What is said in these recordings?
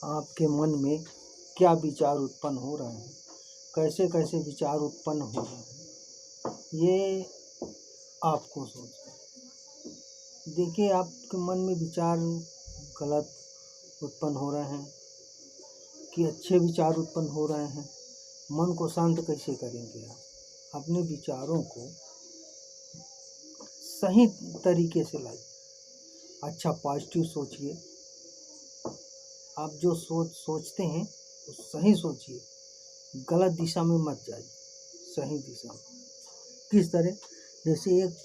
आपके मन में क्या विचार उत्पन्न हो रहे हैं, कैसे कैसे विचार उत्पन्न हो रहे हैं, ये आपको सोचना। देखिए, आपके मन में विचार गलत उत्पन्न हो रहे हैं कि अच्छे विचार उत्पन्न हो रहे हैं। मन को शांत कैसे करेंगे आप? अपने विचारों को सही तरीके से लाइए। अच्छा पॉजिटिव सोचिए। आप जो सोचते हैं वो सही सोचिए, गलत दिशा में मत जाइए, सही दिशा में। किस तरह? जैसे एक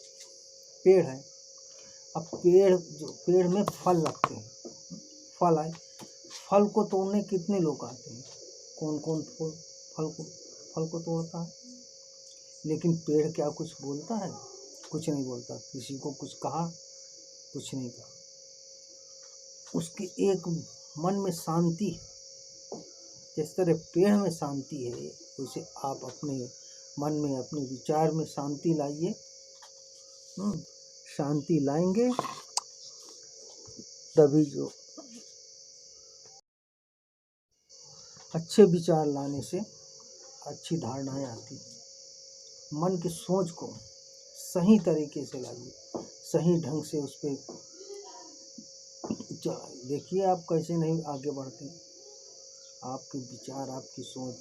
पेड़ है, अब पेड़ में फल लगते हैं, फल आए, फल को तोड़ने कितने लोग आते हैं? कौन कौन फल को तोड़ता है? लेकिन पेड़ क्या कुछ बोलता है? कुछ नहीं बोलता। किसी को कुछ कहा? कुछ नहीं कहा। उसके एक मन में शांति है। जिस तरह पेड़ में शांति है, वैसे आप अपने मन में, अपने विचार में शांति लाइए। शांति लाएंगे तभी जो अच्छे विचार लाने से अच्छी धारणाएं आती। मन की सोच को सही तरीके से लाइए, सही ढंग से उस पर चलाइए। देखिए आप कैसे नहीं आगे बढ़ते। आपके विचार, आपकी सोच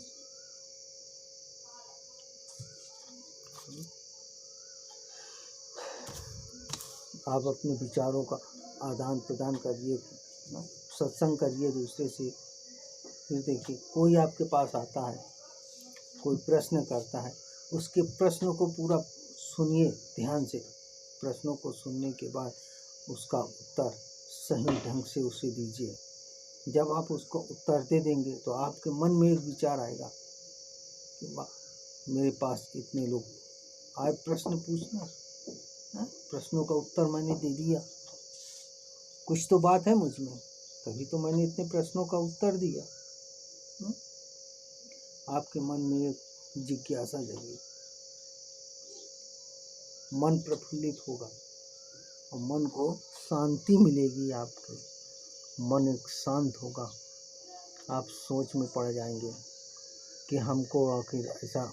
आप अपने विचारों का आदान प्रदान करिए, सत्संग करिए दूसरे से। फिर देखिए, कोई आपके पास आता है, कोई प्रश्न करता है, उसके प्रश्न को पूरा सुनिए ध्यान से। प्रश्नों को सुनने के बाद उसका उत्तर सही ढंग से उसे दीजिए। जब आप उसको उत्तर दे देंगे तो आपके मन में एक विचार आएगा कि वाह, मेरे पास इतने लोग आए प्रश्न पूछना, प्रश्नों का उत्तर मैंने दे दिया, कुछ तो बात है मुझ में, तभी तो मैंने इतने प्रश्नों का उत्तर दिया। आपके मन में एक जिज्ञासा जगी, मन प्रफुल्लित होगा और मन को शांति मिलेगी। आपके मन एक शांत होगा। आप सोच में पड़ जाएंगे कि हमको आखिर ऐसा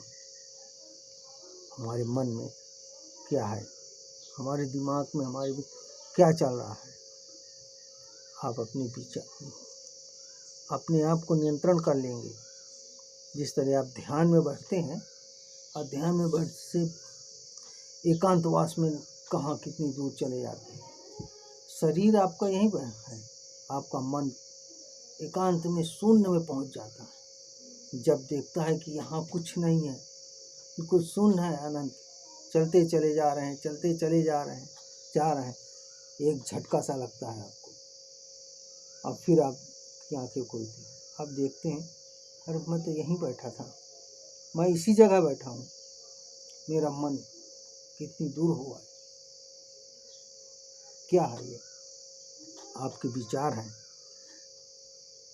हमारे मन में क्या है, हमारे दिमाग में हमारे क्या चल रहा है। आप अपने विचार, अपने आप को नियंत्रण कर लेंगे। जिस तरह आप ध्यान में बैठते हैं और ध्यान में बैठ से एकांतवास में कहाँ कितनी दूर चले जाते हैं। शरीर आपका यहीं पर है, आपका मन एकांत में शून्य में पहुंच जाता है। जब देखता है कि यहाँ कुछ नहीं है, कुछ शून्य है, अनंत, चलते चले जा रहे हैं, चलते चले जा रहे हैं, एक झटका सा लगता है आपको। अब फिर आप की आंखें खुलती, आप देखते हैं, अरे मैं तो यहीं बैठा था, मैं इसी जगह बैठा हूँ, मेरा मन कितनी दूर हुआ है। क्या है ये? आपके विचार हैं।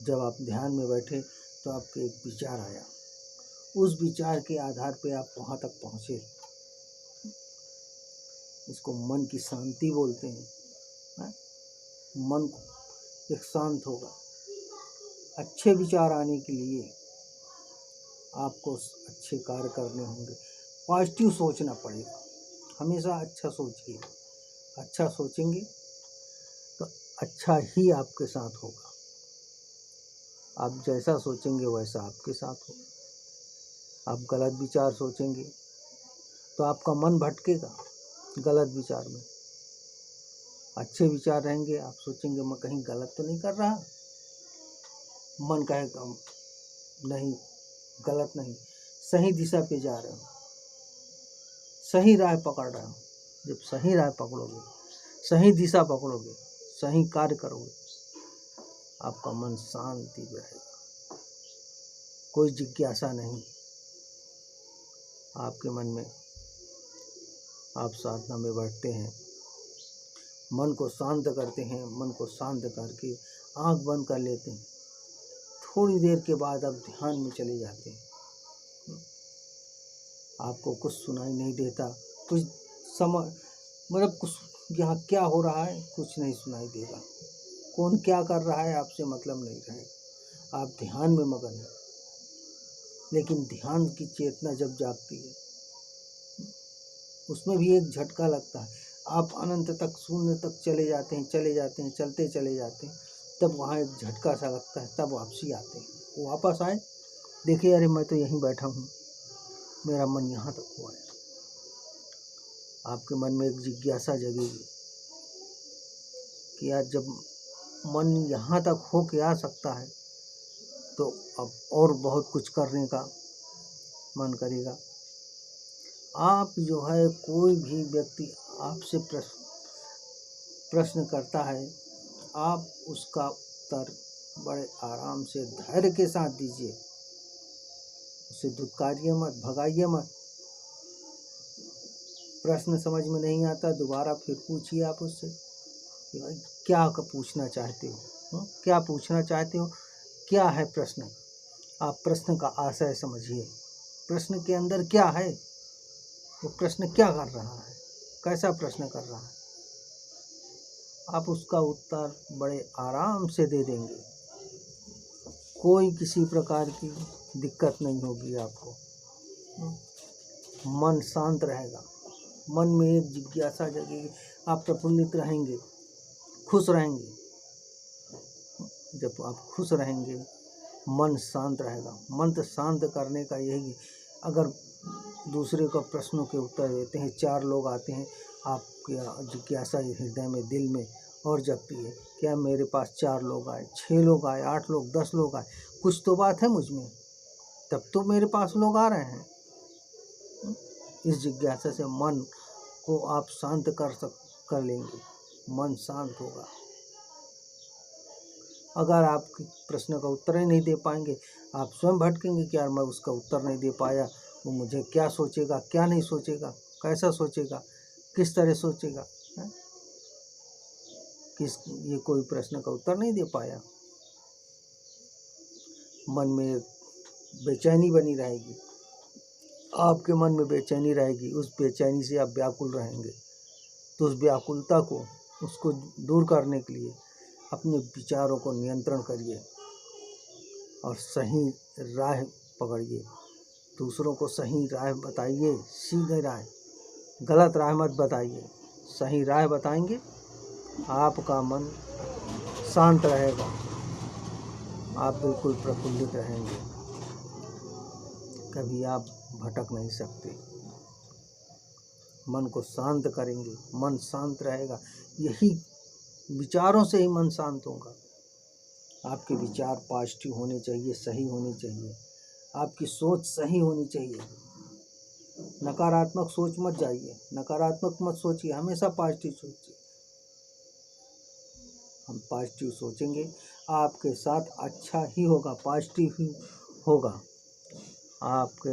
जब आप ध्यान में बैठे तो आपके एक विचार आया, उस विचार के आधार पे आप वहाँ तक पहुँचे। इसको मन की शांति बोलते हैं। मन एक शांत होगा। अच्छे विचार आने के लिए आपको अच्छे कार्य करने होंगे। पॉजिटिव सोचना पड़ेगा। हमेशा अच्छा सोचिए। अच्छा सोचेंगे तो अच्छा ही आपके साथ होगा। आप जैसा सोचेंगे वैसा आपके साथ होगा। आप गलत विचार सोचेंगे तो आपका मन भटकेगा गलत विचार में। अच्छे विचार रहेंगे, आप सोचेंगे मैं कहीं गलत तो नहीं कर रहा, मन कहेगा नहीं, गलत नहीं, सही दिशा पे जा रहे हो, सही राह पकड़ रहे हो। जब सही राह पकड़ोगे, सही दिशा पकड़ोगे, सही कार्य करोगे, आपका मन शांति में रहेगा। कोई जिज्ञासा नहीं आपके मन में। आप साधना में बैठते हैं, मन को शांत करते हैं, मन को शांत करके आंख बंद कर लेते हैं। थोड़ी देर के बाद आप ध्यान में चले जाते हैं। आपको कुछ सुनाई नहीं देता, कुछ मतलब कुछ यहाँ क्या हो रहा है कुछ नहीं सुनाई देगा। कौन क्या कर रहा है आपसे मतलब नहीं रहेगा। आप ध्यान में मगन हैं, लेकिन ध्यान की चेतना जब जागती है उसमें भी एक झटका लगता है। आप अनंत तक शून्य तक चले जाते हैं, चलते चले जाते हैं, तब वहाँ एक झटका सा लगता है, तब वापसी आते हैं। वो वापस आए, देखिए अरे मैं तो यहीं बैठा हूँ, मेरा मन यहाँ तक हुआ है। आपके मन में एक जिज्ञासा जगेगी कि यार जब मन यहाँ तक हो के आ सकता है तो अब और बहुत कुछ करने का मन करेगा। आप जो है, कोई भी व्यक्ति आपसे प्रश्न करता है, आप उसका उत्तर बड़े आराम से धैर्य के साथ दीजिए। उसे धुतकारिए मत, भगाइए मत। प्रश्न समझ में नहीं आता, दोबारा फिर पूछिए आप उससे कि भाई क्या पूछना चाहते हो, क्या पूछना चाहते हो, क्या है प्रश्न। आप प्रश्न का आशय समझिए, प्रश्न के अंदर क्या है, वो प्रश्न क्या कर रहा है, कैसा प्रश्न कर रहा है। आप उसका उत्तर बड़े आराम से दे देंगे, कोई किसी प्रकार की दिक्कत नहीं होगी आपको। मन शांत रहेगा, मन में एक जिज्ञासा जगेगी, आप प्रफुल्लित रहेंगे, खुश रहेंगे। जब आप खुश रहेंगे, मन शांत रहेगा। मन तो शांत करने का यही, अगर दूसरे को प्रश्नों के उत्तर देते हैं, 4 लोग आते हैं, आपकी जिज्ञासा हृदय में, दिल में और जगती है, क्या मेरे पास 4 लोग आए, 6 लोग आए, 8 लोग, 10 लोग आए, कुछ तो बात है मुझ में, तब तो मेरे पास लोग आ रहे हैं। इस जिज्ञासा से मन को आप शांत कर लेंगे, मन शांत होगा। अगर आप प्रश्न का उत्तर ही नहीं दे पाएंगे, आप स्वयं भटकेंगे कि यार मैं उसका उत्तर नहीं दे पाया, वो मुझे क्या सोचेगा, क्या नहीं सोचेगा, कैसा सोचेगा, किस तरह सोचेगा, ये कोई प्रश्न का उत्तर नहीं दे पाया। मन में बेचैनी बनी रहेगी, आपके मन में बेचैनी रहेगी, उस बेचैनी से आप व्याकुल रहेंगे। तो उस व्याकुलता को, उसको दूर करने के लिए अपने विचारों को नियंत्रण करिए और सही राह पकड़िए। दूसरों को सही राह बताइए, सीधे राह, गलत राह मत बताइए। सही राह बताएंगे, आपका मन शांत रहेगा, आप बिल्कुल प्रफुल्लित रहेंगे, कभी आप भटक नहीं सकते। मन को शांत करेंगे, मन शांत रहेगा। यही विचारों से ही मन शांत होगा। आपके विचार पॉजिटिव होने चाहिए, सही होने चाहिए, आपकी सोच सही होनी चाहिए। नकारात्मक सोच मत जाइए, नकारात्मक मत सोचिए, हमेशा पॉजिटिव सोचिए। हम पॉजिटिव सोचेंगे, आपके साथ अच्छा ही होगा, पॉजिटिव ही होगा। आपके